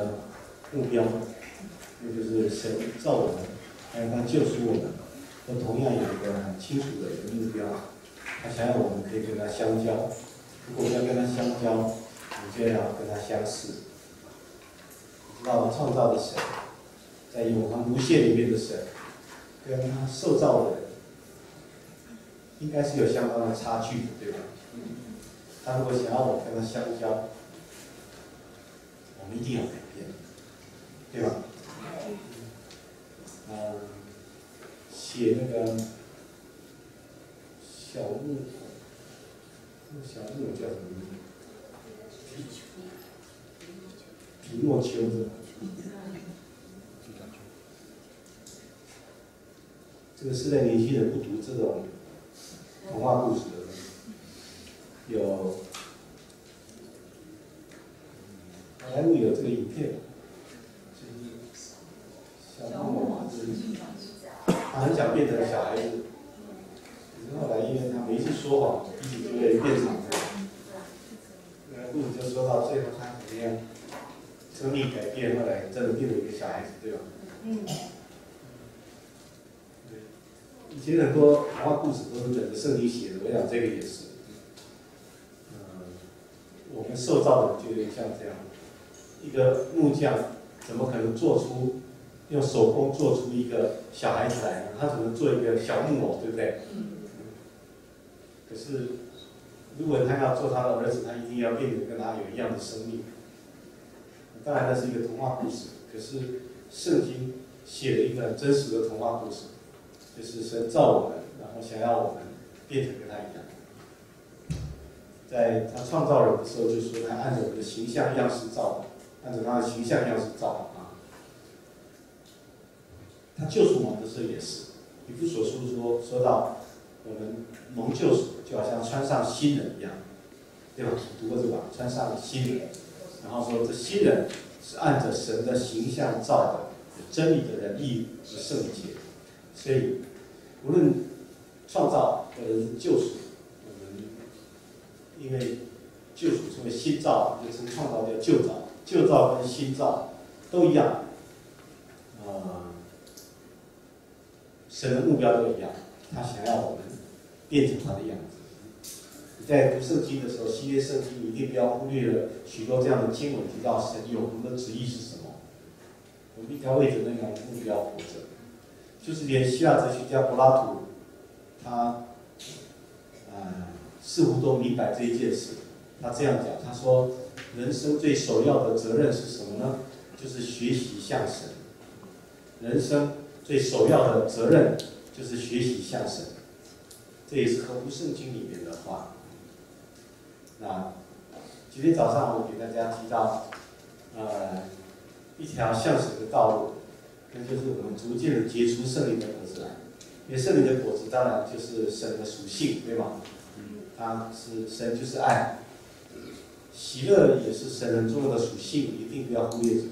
个目标，那就是神造我们，还有他救赎我们，都同样有一个很清楚的一个目标。他想要我们可以跟他相交，如果我们要跟他相交，我们就要跟他相似。知道创造的神，在永恒无限里面的神，跟他受造的人，应该是有相当的差距的，对吧？他如果想要我跟他相交，我们一定要改变，对吧？写那个小木偶，那个小木偶叫什么名字？皮诺丘是吧？这个世代年轻人不读这种童话故事的，有好莱坞有这个影片，就是小木偶，他很想变成小孩子，可是后来因为他每一次说谎，一起就会变长的。故事就说到最后他怎么样，生命改变，后来真的变成一个小孩子，对吧？以前很多童话故事都是本着圣经写的，我想这个也是。我们受造的就像这样，一个木匠怎么可能用手工做出一个小孩子来呢？他只能做一个小木偶，对不对？可是如果他要做他的儿子，他一定要变得跟他有一样的生命。当然那是一个童话故事，可是圣经写了一个真实的童话故事。就是神造我们，然后想要我们变成跟他一样。在他创造人的时候，就说他按照我们的形象样式造的，按照他的形象样式造的啊。他救赎我们的时候也是，以弗所书说到我们蒙救赎，就好像穿上新人一样，对吧？读过这个吧？穿上新人，然后说这新人是按着神的形象造的，有真理的仁义和圣洁。所以，无论创造或者是救赎，我们因为救赎称为新造，就称创造叫旧造，旧造跟新造都一样。神的目标都一样，他想要我们变成他的样子。你在读圣经的时候，新约圣经你一定不要忽略了许多这样的经文提到神永恒的旨意是什么。我们应该为着那个目标活着。就是连希腊哲学家柏拉图，他似乎都明白这一件事。他这样讲，他说：“人生最首要的责任是什么呢？就是学习向神。人生最首要的责任就是学习向神。”这也是合乎圣经里面的话。那今天早上我给大家提到，一条向神的道路。那就是我们逐渐的结出圣灵的果子来，因为圣灵的果子当然就是神的属性，对吗？它是神就是爱，喜乐也是神很重要的属性，一定不要忽略这个。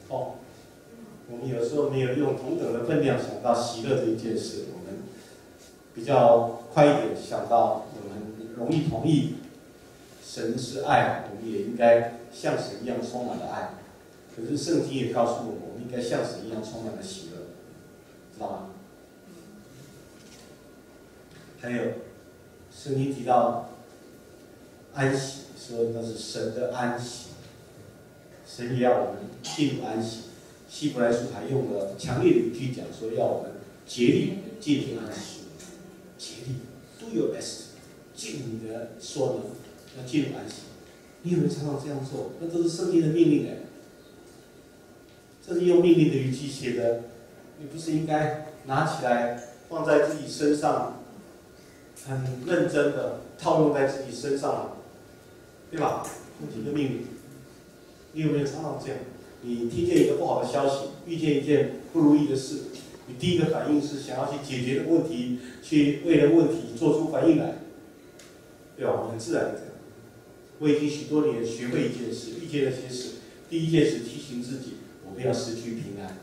我们有时候没有用同等的分量想到喜乐这一件事，我们比较快一点想到，我们容易同意神是爱，我们也应该像神一样充满了爱。可是圣经也告诉我们应该像神一样充满了喜乐，知道吗？还有，圣经提到安息，说那是神的安息，神也要我们进入安息。希伯来书还用了强烈的语句讲说，要我们竭力进入安息，竭力 do your best， 尽你的所能要进入安息。你有没有常常这样做？那都是圣经的命令哎。这是用命令的语气写的，你不是应该拿起来放在自己身上，很认真的套用在自己身上吗？对吧？这几个命令，你有没有常常这样？你听见一个不好的消息，遇见一件不如意的事，你第一个反应是想要去解决这个问题，去为了问题做出反应来，对吧？我很自然的这样。我已经许多年学会一件事，遇见那些事，第一件事提醒自己。我不要失去平安，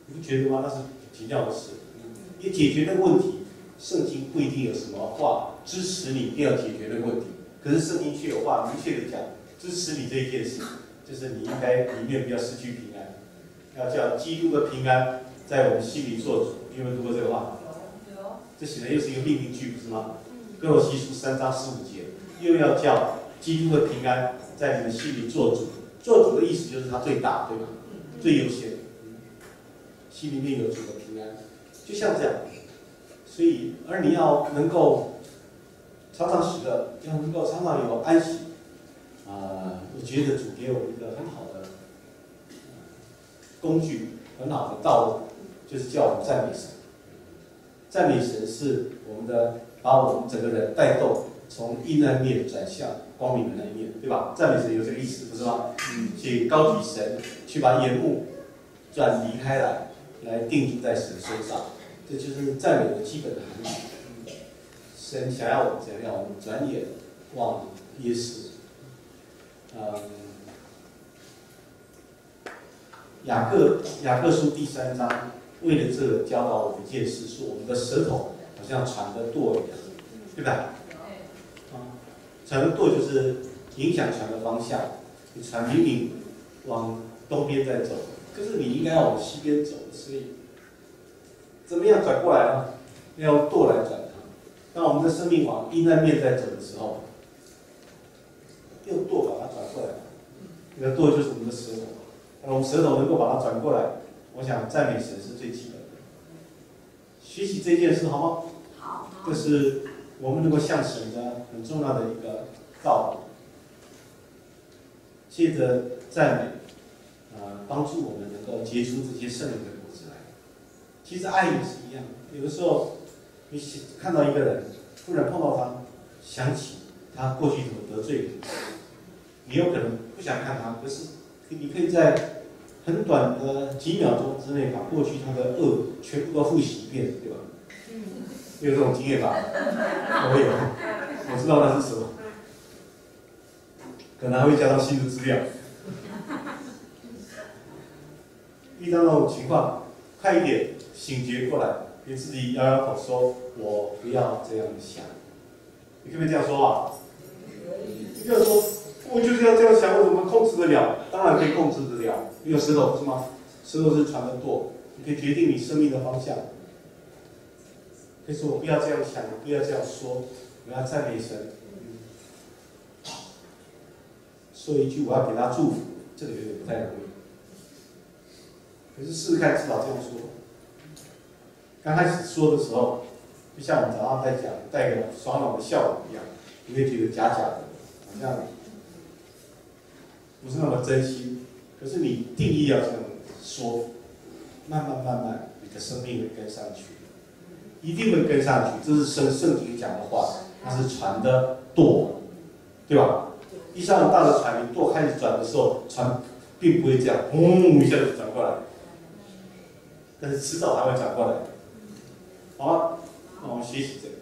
你不觉得吗？那是挺要的事。你解决那个问题，圣经不一定有什么话支持你一定要解决那个问题，可是圣经却有话明确的讲支持你这一件事。就是你应该里面不要失去平安，要叫基督的平安在我们心里做主。你有没有读过这个话？有。这显然又是一个命令句，不是吗？哥罗西书3章15节，又要叫基督的平安在你们心里做主。做主的意思就是他最大，对吧？最优先，心里面有主的平安，就像这样。所以，而你要能够常常喜乐，要能够常常有安息。我觉得主给我们一个很好的工具，很好的道路，就是叫我们赞美神。赞美神是我们的，把我们整个人带动，从阴暗面转向光明的那一面，对吧？赞美神有这个意思，不是吗？去高举神，去把眼目转离开来定睛在神身上，这就是赞美的基本的含义。神想要我们怎样？让我们转眼望耶稣。雅各书第3章，为了这个教导我们一件事，是我们的舌头好像船的舵一样，对吧？船的舵就是影响船的方向。你船明明往东边在走，可是你应该要往西边走，所以怎么样转过来呢？要用舵来转它。当我们的生命往阴暗面在走的时候，用舵把它转过来。那个舵就是我们的舌头。我们舌头能够把它转过来，我想赞美神是最基本的。学习这件事好吗？好。这是我们能够向神的很重要的一个道理。借着赞美，帮助我们能够结出这些圣灵的果子来。其实爱也是一样，有的时候你看到一个人，突然碰到他，想起他过去怎么得罪你，你有可能不想看他，可是你可以在很短的几秒钟之内把过去他的恶全部都复习一遍，对吧？你有这种经验吧？我有，我知道那是什么，可能还会加上新的资料。遇到那种情况，快一点醒觉过来，给自己摇摇头说：“我不要这样想。”你可不可以这样说啊？你不要说。我就是要这样想，我怎么控制得了？当然可以控制得了。你有舌头不是吗？舌头是船的舵，你可以决定你生命的方向。可以说我不要这样想，我不要这样说，我要赞美神。说一句我要给他祝福，这个有点不太容易。可是试试看，至少这样说。刚开始说的时候，就像我们早上在讲带个爽朗的笑容一样，你会觉得假假的，好像不是那么真心。可是你定义要这样说，慢慢，你的生命会跟上去，一定会跟上去。这是圣经讲的话，它是船的舵，对吧？一艘很大的船，你舵开始转的时候，船并不会这样，一下就转过来，但是迟早还会转过来，好吗？那我们学习这个。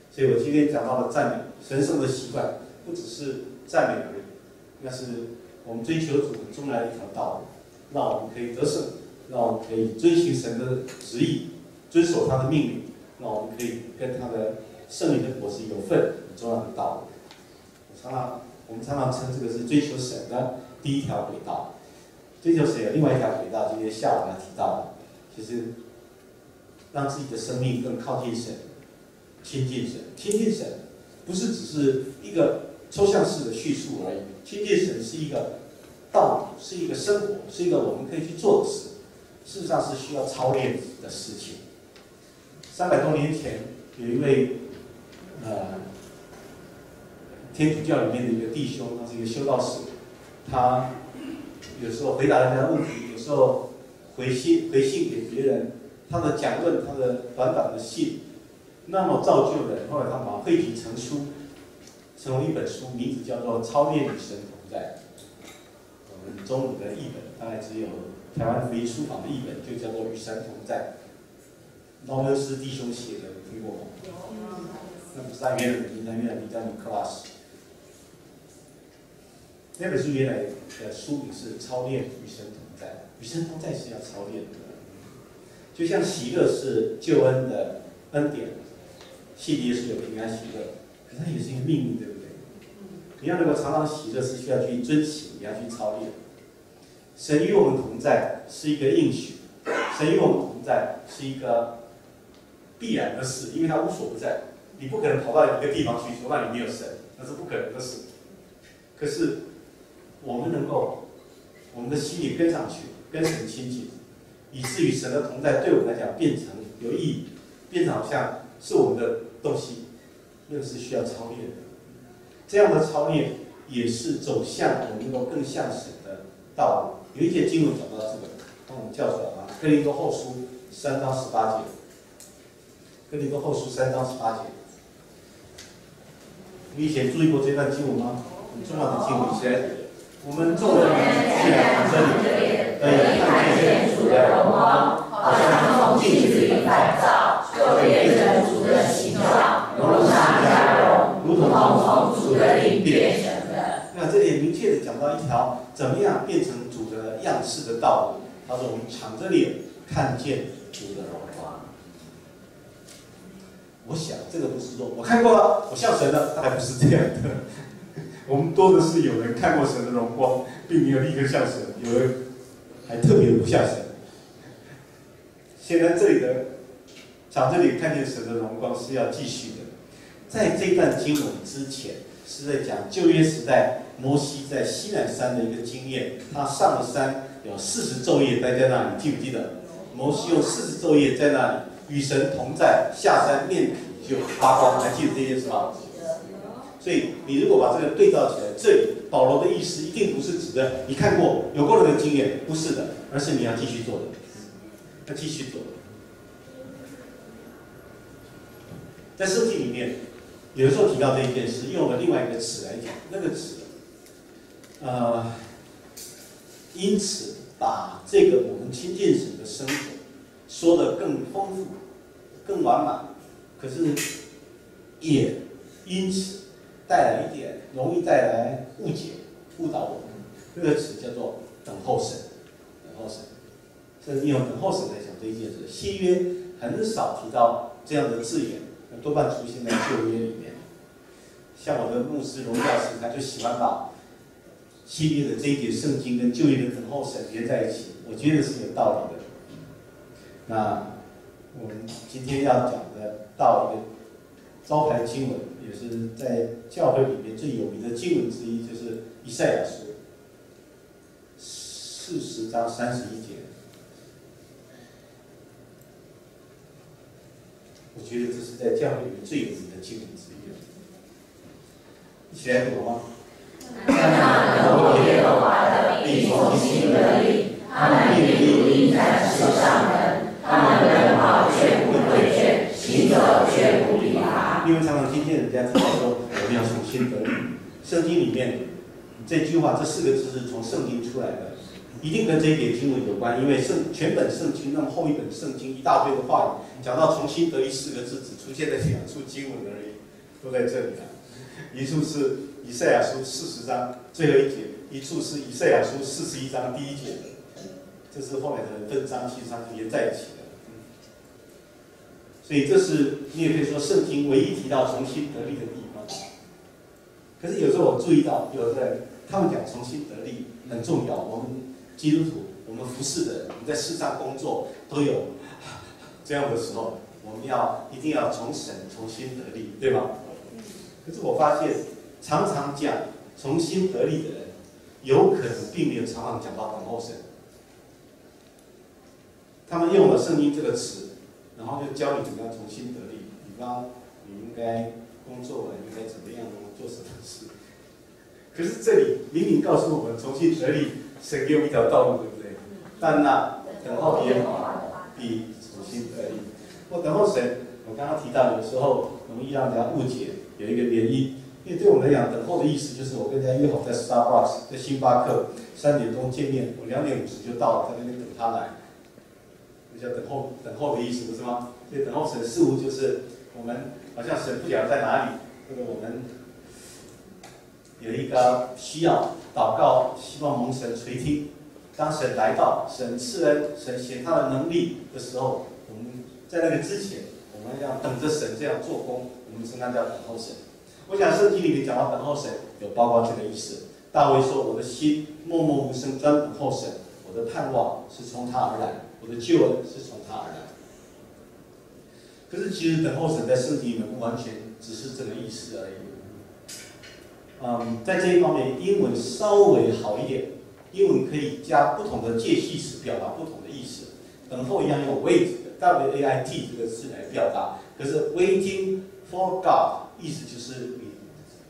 所以我今天讲到的赞美，神圣的习惯，不只是赞美而已，那是我们追求主很重要的一条道路，让我们可以得胜，让我们可以遵行神的旨意，遵守他的命令，让我们可以跟他的圣灵的果实有份，很重要的道路。我们常常称这个是追求神的第一条轨道。追求神有另外一条轨道，今天下午要提到的，就是让自己的生命更靠近神，亲近神。亲近神不是只是一个抽象式的叙述而已，亲近神是一个道理，是一个生活，是一个我们可以去做的事。事实上是需要操练的事情。300多年前，有一位天主教里面的一个弟兄，他是一个修道士，他有时候回答人家问题，有时候回信给别人，他的讲论，他的短的信，那么造就人。后来他把它汇集成书，成为一本书，名字叫做《操练与神同在》。我们中文的译本大概只有台湾福音书坊的译本，就叫做《与神同在》。劳伦斯弟兄写的，听过吗？那不是在约翰名叫尼克拉斯。那本书原来的书名是《操练与神同在》，与神同在是要操练的。就像喜乐是救恩的恩典，信耶稣有平安喜乐，可是它也是一个命令，对不对？你要能够常常喜乐，是需要去遵行，你要去操练。神与我们同在是一个应许，神与我们同在是一个必然的事，因为他无所不在。你不可能跑到一个地方去说那里没有神，那是不可能的事。可是我们能够，我们的心里跟上去，跟神亲近，以至于神的同在对我们来讲变成有意义，变成好像是我们的东西，那个是需要操练的。这样的操练也是走向我们能够更像神的道路。有一节经文讲到这个，帮我们叫出来啊，哥林多后书3章18节。哥林多后书3章18节，你以前注意过这段经文吗？很重要的经文，先我们众人既然真理，可以看见主的荣光，好像从镜子里反照，就变成主的形状，荣上加荣，如同从主的灵变成的。那这里明确的讲到一条怎么样变成主的样式的道路。他说：“我们敞着脸看见主的荣光。”我想这个不是说我看过了，我像神了，大概不是这样的。我们多的是有人看过神的荣光，并没有立刻像神，有人还特别不像神。现在这里的场这里看见神的荣光是要继续的。在这段经文之前，是在讲旧约时代摩西在西乃山的一个经验。他上了山，有40昼夜待在那里，记不记得？摩西用40昼夜在那里与神同在，下山面皮就发光，还记得这件事吗？所以你如果把这个对照起来，这里保罗的意思一定不是指的你看过有过人的经验，不是的，而是你要继续做的，要继续做的。在圣经里面，有的时候提到这一件事，用了另外一个词来讲，那个词，因此把这个我们亲近神的生活说得更丰富、更完满，可是也因此带来一点容易带来误解、误导我们。这个词叫做等候神，等候神。甚至用等候神来讲这一件事，新约很少提到这样的字眼，多半出现在旧约里面。像我的牧师荣教师，他就喜欢把新约的这一节圣经跟旧约的等候神连在一起，我觉得是有道理的。那我们今天要讲的到一个招牌经文，也是在教会里面最有名的经文之一，就是以赛亚书40章31节。我觉得这是在教会里面最有名的经文之一了。一起来读吗？那等候耶和华的必从心得力，他们必如鹰展翅上腾，他们奔跑却不退却，行走却不疲乏。因为常常听见人家提到说我们要从心得力，圣经里面这句话这4个字是从圣经出来的，一定跟这一节经文有关，因为全本圣经那么厚一本圣经，一大堆的话语，讲到从心得力4个字，只出现在2处经文而已，都在这里了。一处是以赛亚书40章最后一节，一处是以赛亚书41章第1节，这是后来的分章，其实它是连在一起的。所以这是你也可以说圣经唯一提到从心得力的地方。可是有时候我注意到，有的人他们讲从心得力很重要，我们基督徒，我们服侍的人，我们在世上工作都有这样的时候，我们一定要从神从心得力，对吗？可是我发现，常常讲从心得力的人，有可能并没有常常讲到等候神。他们用了圣经这个词，然后就教你怎么样从心得力。比方，你应该工作了，应该怎么样做什么事。可是这里明明告诉我们，从心得力，神给我们一条道路，对不对？但那等候耶和华必从心得力。或等候神，我刚刚提到，有时候容易让人家误解。有一个原因，因为对我们来讲，等候的意思就是我跟人家约好在 Starbucks， 在星巴克3点钟见面，我2点50就到了，在那边等他来，这叫等候的意思，不是吗？所以等候神似乎就是我们好像神不晓得在哪里，或者我们有一个需要祷告，希望蒙神垂听。当神来到，神赐恩，神显他的能力的时候，我们在那个之前，我们要等着神这样做工。我们称它叫等候神。我想圣经里面讲到等候神，有包括这个意思。大卫说：“我的心默默无声，专等候神，我的盼望是从他而来，我的救恩是从他而来。”可是其实等候神在圣经里面不完全只是这个意思而已。在这一方面，英文稍微好一点，英文可以加不同的介系词表达不同的意思。等候一样用 wait 的 W-A-I-T 这个字来表达，可是 waiting for God 意思就是你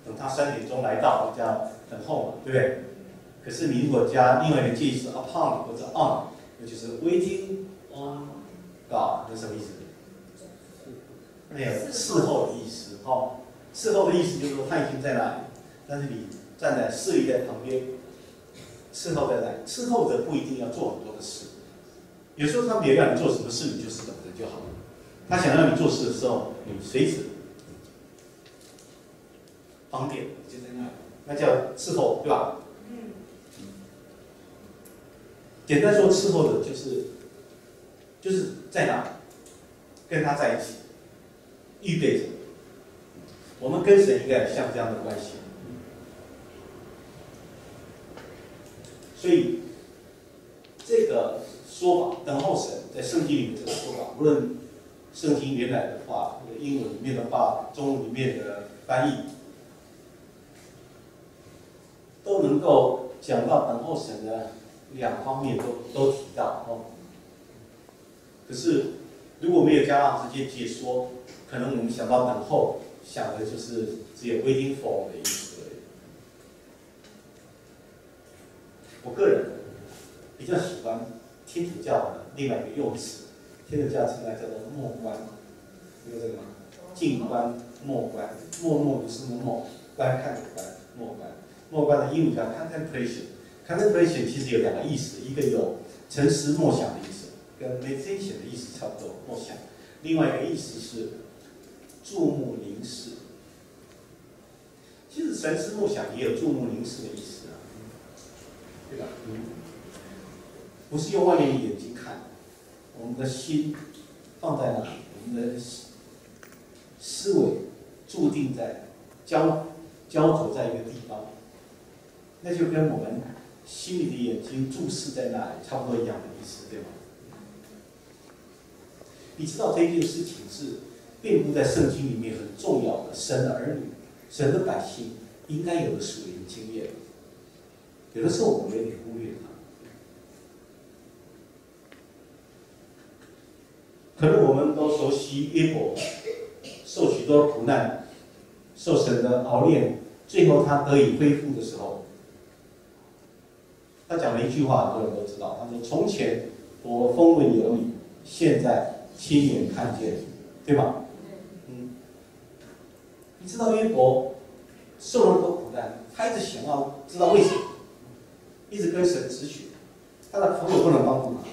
等他3点钟来到，叫等候嘛，对不对？可是你如果加另外一个介词 upon 或者 on， 那就是 waiting on God， 那什么意思？那有伺候的意思，伺候的意思就是说他已经在那里，但是你站在侍立在旁边，伺候在那里。伺候者不一定要做很多的事，有时候他没让你做什么事，你就是等着就好了。他想让你做事的时候，你随时方便就在那里，那叫伺候，对吧？简单说，伺候者就是在那里，跟他在一起。预备着，我们跟神应该有像这样的关系。所以这个说法，等候神，在圣经里面这个说法，无论圣经原来的话，或者英文里面的话，中文里面的翻译，都能够讲到等候神的2方面都提到可是如果没有加上直接解说，可能我们想到等候，想的就是只有 waiting for 的意思而已。我个人比较喜欢天主教的另外一个用词，天主教称它叫做默观，有这个吗？静观、默观，默默不是默，观看的观，默观。默观的英语叫 contemplation。contemplation 其实有2个意思，一个有沉思默想的意思，跟 meditation 的意思差不多，默想。另外一个意思是注目凝视。其实沉思默想也有注目凝视的意思啊，对吧？不是用外面的眼睛看，我们的心放在那里，我们的思维注定在焦灼在一个地方，那就跟我们心里的眼睛注视在那里差不多一样的意思，对吗？你知道这件事情是并不在圣经里面很重要的，神的儿女、神的百姓应该有的属灵经验，有的时候我们有点忽略它。可能我们都熟悉约伯受许多苦难，受神的熬炼，最后他得以恢复的时候，他讲了一句话，很多人都知道，他说：“从前我风闻有你，现在亲眼看见，对吧？”你知道约伯受了那么多苦难，他一直想要知道为什么，一直跟神咨询，他的朋友不能帮助他。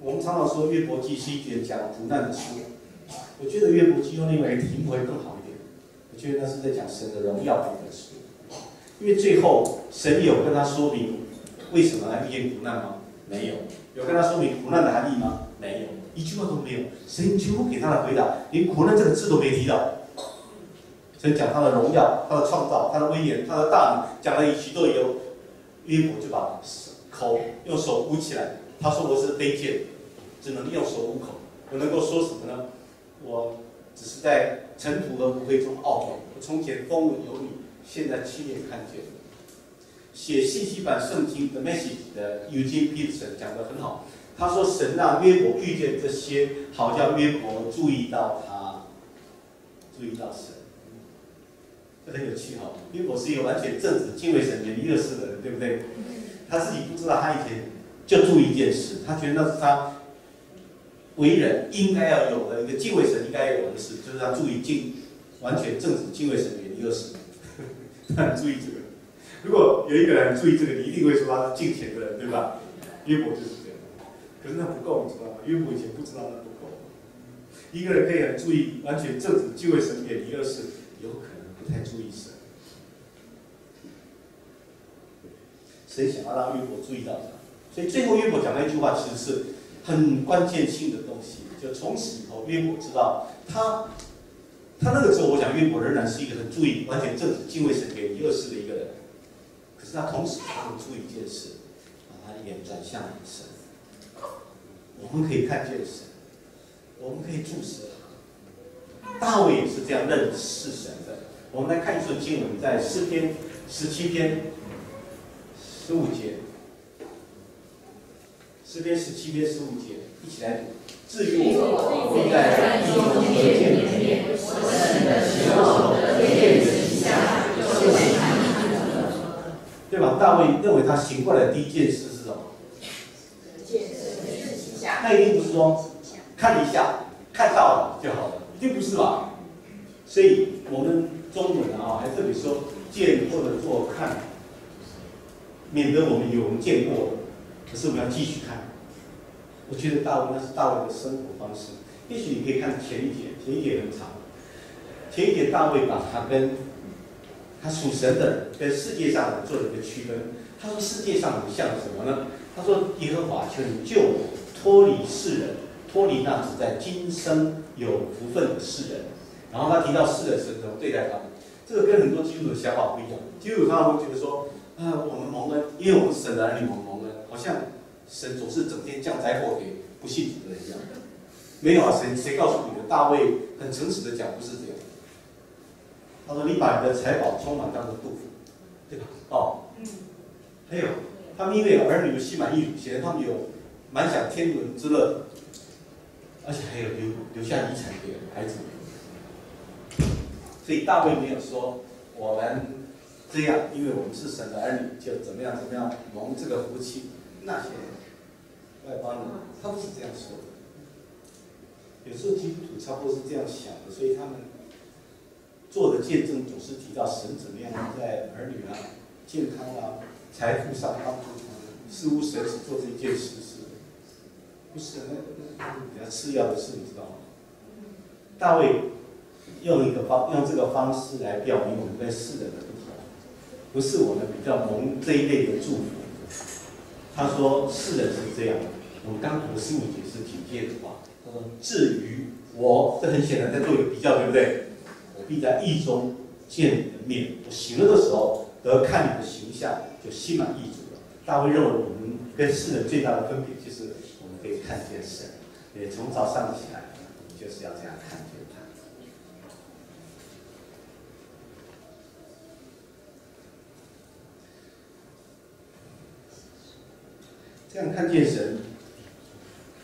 我们常常说约伯记是一卷讲苦难的书，我觉得约伯记用另外一个题目会更好一点。我觉得那是在讲神的荣耀的一本书，因为最后神有跟他说明为什么来遇见苦难吗？没有。有跟他说明苦难的含义吗？没有，一句话都没有。神全部给他的回答，连苦难这个字都没提到。神讲他的荣耀、他的创造、他的威严、他的大能，讲了许多以后，约伯就把口用手捂起来。他说：“我是卑贱，只能用手捂口。我能够说什么呢？我只是在尘土和污秽中懊悔。我从前风闻有你，现在亲眼看见。”写信息版圣经的 Message 的 Eugene Peterson 讲得很好。他说：“神让约伯遇见这些，好叫约伯注意到他，注意到神。”这很有趣哈。约伯是一个完全正直、敬畏神、远离恶事的人，对不对？他自己不知道，他以前就注意一件事，他觉得那是他为人应该要有的一个敬畏神应该要有的事，就是他注意完全正直、敬畏神、远离恶事。他很注意这个。如果有一个人注意这个，你一定会说他是敬虔的人，对吧？约伯就是这样。可是那不够，你知道吗？约伯以前不知道那不够。一个人可以很注意、完全正直、敬畏神、远离恶事，有可能不太注意神。谁想要让约伯注意到他？所以最后约伯讲那句话，其实是很关键性的东西。就从此以后，约伯知道他他那个时候，我想约伯仍然是一个很注意、完全正直、敬畏神、远离恶事的一个人。可是他同时他会注意一件事，把他眼转向神。我们可以看见神，我们可以注视他。大卫也是这样认识神的。我们来看一段经文，在诗篇17篇15节。诗篇17篇15节，一起来读。至于我，必在意中见你，我使你的时候，见你下，就是看你。对吧？大卫认为他醒过来的第一件事是什么？那一定不是说看一下，看到了就好了，一定不是吧？所以我们中文啊，还特别说见或者做看，免得我们以为我们见过了，可是我们要继续看。我觉得大卫那是大卫的生活方式。也许你可以看前一节，前一节很长。前一节大卫把他跟他属神的人跟世界上的人做了一个区分。他说世界上人像什么呢？他说耶和华，求你救我脱离世人，脱离那只在今生有福分的世人。然后他提到世人是怎么对待他们，这个跟很多基督徒的想法不一样。基督徒他们会觉得说，我们蒙恩，因为我们神的儿女，我们蒙恩，好像神总是整天降灾祸给不信主的人一样。没有啊，谁告诉你的？大卫很诚实的讲，不是这样。他说：“你把你的财宝充满当成肚腹，对吧？”哦，还有他们因为儿女心满意足，显然他们有满享天伦之乐，而且还有留下遗产给孩子。所以大卫没有说我们这样，因为我们是神的儿女，就怎么样蒙这个福气。那些外邦人，他不是这样说的。有时候基督徒差不多是这样想的，所以他们做的见证总是提到神怎么样在儿女啊、健康啊、财富上帮助他们，似乎神是做这一件实事，不是那比较次要的事，你知道吗？大卫用这个方式来表明我们跟世人的不同，不是我们比较蒙这一类的祝福。他说世人是这样，我们刚读15节是警戒的话。他说至于我，这很显然在做一个比较，对不对？我必在义中见你的面，我醒了的时候得看你的形象，就心满意足了。大卫认为我们跟世人最大的分别就是我们可以看见神，也从早上起来，我们就是要这样看见他。这样看见神，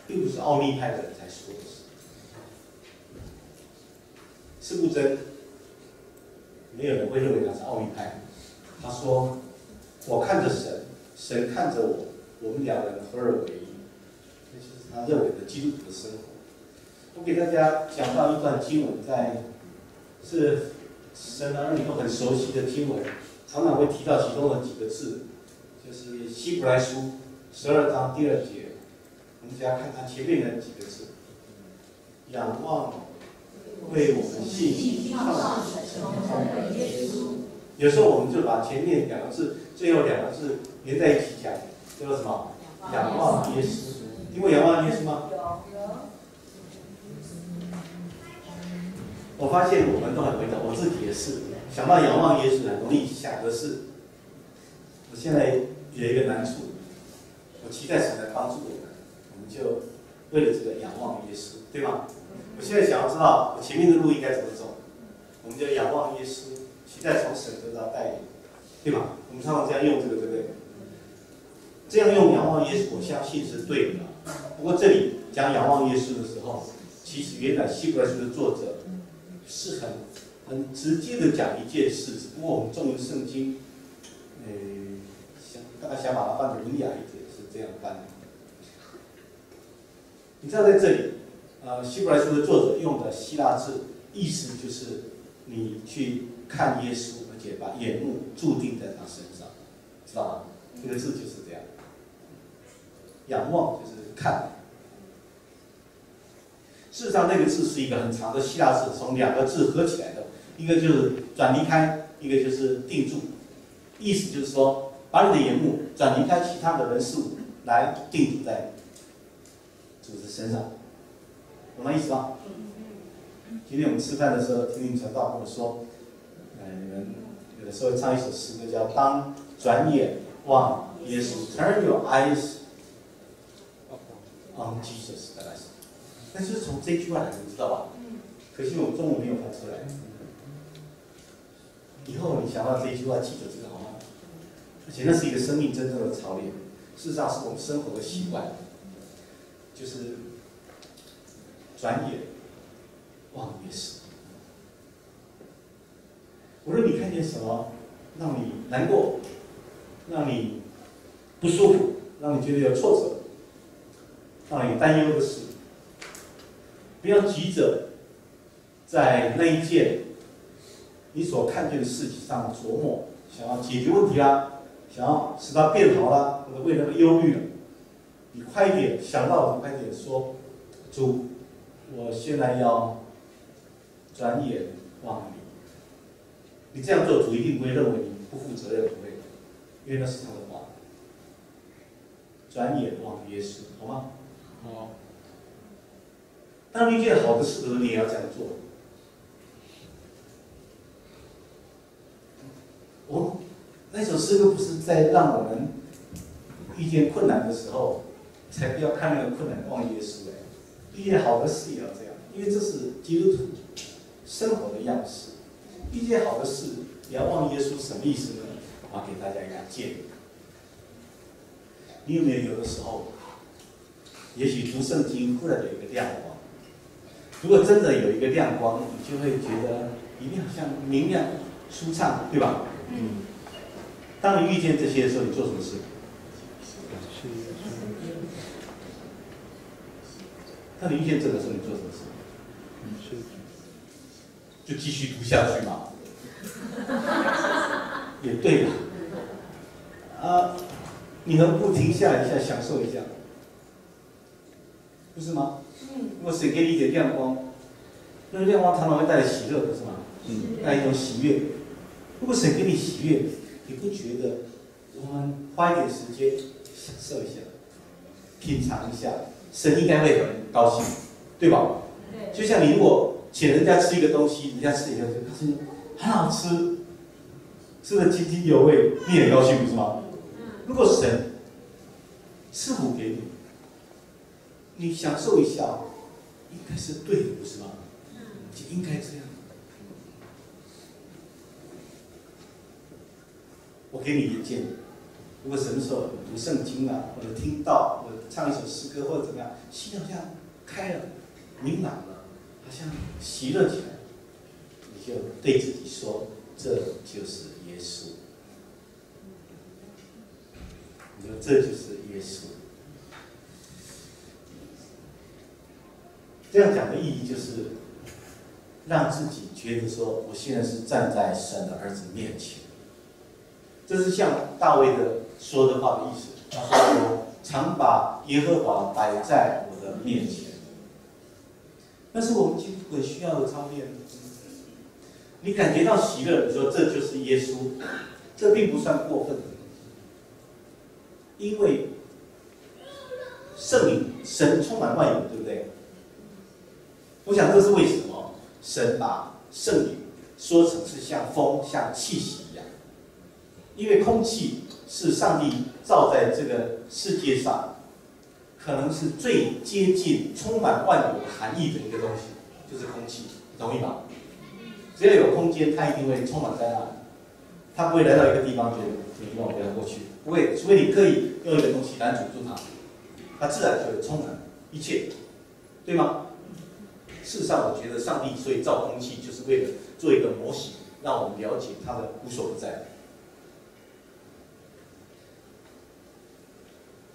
并不是奥秘派的人才说的事。司布真，没有人会认为他是奥秘派。他说：“我看着神，神看着我，我们两人合而为一。”这就是他认为的基督徒的生活。我给大家讲到一段经文，是神的儿女都很熟悉的经文，常常会提到其中的几个字，就是希伯来书12章第2节。我们只要看它前面的几个字：仰望为我们信创始成终的耶稣。有时候我们就把前面2个字、最后2个字连在一起讲，叫做什么？仰望耶稣。听过仰望耶稣吗？有。我发现我们都很回答，我自己也是。想到仰望耶稣很容易想的是，我现在有一个难处，我期待神来帮助我们，我们就为了这个仰望耶稣，对吗？我现在想要知道我前面的路应该怎么走，我们就仰望耶稣，期待从神得到带领，对吗？我们常常这样用这个，对不对？这样用仰望耶稣，我相信是对的。不过这里讲仰望耶稣的时候，其实原来希伯来书的作者是很直接的讲一件事，只不过我们中文圣经，大家想把它翻得文雅一点，是这样翻的。你知道在这里，希伯来书的作者用的希腊字，意思就是你去看耶稣，而且把眼目注定在他身上，知道吗？这个字就是这样。仰望就是看。事实上，那个字是一个很长的希腊字，从2个字合起来的，一个就是转离开，一个就是定住。意思就是说，把你的眼目转离开其他的人事物，来定住在主的身上，懂那意思吗？今天我们吃饭的时候，听传道跟我说，你们有的时候唱一首诗歌叫“当转眼望耶稣 ”，Turn your eyes on Jesus， 大概是。但是从这句话来，你知道吧？可惜我中文没有翻出来。以后你想到这句话，记住这个好吗？而且那是一个生命真正的操练，事实上是我们生活的习惯，就是转眼望耶稣。无论你看见什么让你难过，让你不舒服，让你觉得有挫折，让你担忧的事，不要急着在那一件你所看见的事情上琢磨，想要解决问题啦，想要使它变好啦，或者为那个忧虑了。你快一点想到，你快点说，主，我现在要转眼望你。你这样做，主一定不会认为你不负责任，不会，因为那是他的话。转眼望耶稣，好吗？好。当你一件好的事的时候，你也要这样做。那首诗歌不是在让我们遇见困难的时候，才不要看那个困难望耶稣遇见好的事也要这样，因为这是基督徒生活的样式。遇见好的事也要望耶稣，什么意思呢？我要给大家一个建议。你有没有的时候，也许读圣经忽然有一个亮光？如果真的有一个亮光，你就会觉得里面好像明亮、舒畅，对吧？当你遇见这些的时候，你做什么事？当你遇见这个时候，你做什么事？就继续读下去嘛。也对了。你能不停下来一下，享受一下，不是吗？如果谁给你一点亮光，那个亮光常常会带来喜乐，不是吗？带来一种喜悦。如果谁给你喜悦，你不觉得我们花一点时间享受一下，品尝一下，神应该会很高兴，对吧？对。就像你如果请人家吃一个东西，人家吃以后就告诉你很好吃，吃得津津有味，你也很高兴，不是吗？如果神赐福给你，你享受一下，应该是对的，不是吗？就应该这样。我给你一个建议，如果什么时候读圣经啊，或者听到，或者唱一首诗歌，或者怎么样，心好像开了、明朗了，好像喜乐起来，你就对自己说：“这就是耶稣。”你说这就是耶稣。这样讲的意义就是，让自己觉得说，我现在是站在神的儿子面前。这是像大卫的说的话的意思。他说：“我常把耶和华摆在我的面前。”但是我们基督徒需要的操练，你感觉到喜乐，你说这就是耶稣，这并不算过分，因为圣灵、神充满万有，对不对？我想这是为什么神把圣灵说成是像风、像气息一样。因为空气是上帝造在这个世界上，可能是最接近充满万有的含义的一个东西，就是空气，同意吗？只要有空间，它一定会充满在那里，它不会来到一个地方觉得这个地方我不要过去，不会，除非你刻意用一个东西拦阻住它，它自然就会充满一切，对吗？事实上，我觉得上帝所以造空气，就是为了做一个模型，让我们了解它的无所不在。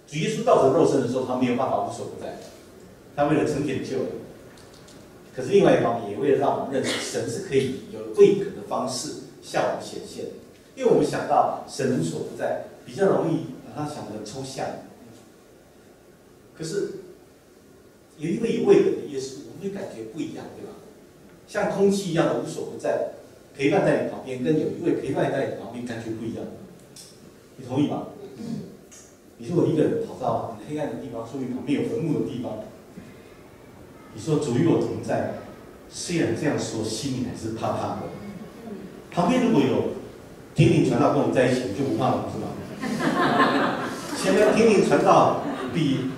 主耶稣道成肉身的时候，他没有办法无所不在，他为了成全救人。可是另外一方面，也为了让我们认识神是可以有未可的方式向我们显现。因为我们想到神无所不在，比较容易把它想得很抽象。可是有一位有未可的耶稣，我们会感觉不一样，对吧？像空气一样的无所不在，陪伴在你旁边，跟有一位陪伴在你旁边感觉不一样。你同意吗？你如果一个人跑到很黑暗的地方，说明旁边有坟墓的地方，你说主与我同在，虽然这样说，心里还是怕怕的。旁边如果有天灵传道跟我们在一起，就不怕了，是吗？前面天灵传道比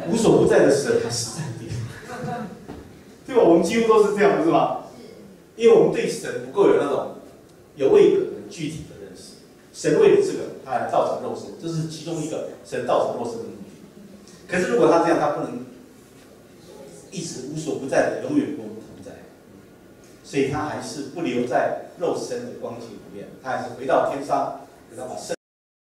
无所不在的神还实在一点，对吧？我们几乎都是这样，不是吗？因为我们对神不够有那种有位格的具体的认识。神为了这个，他来造成肉身，这是其中一个神造成肉身的目的。可是如果他这样，他不能一直无所不在的永远跟我们同在，所以他还是不留在肉身的光景里面，他还是回到天上，给他把圣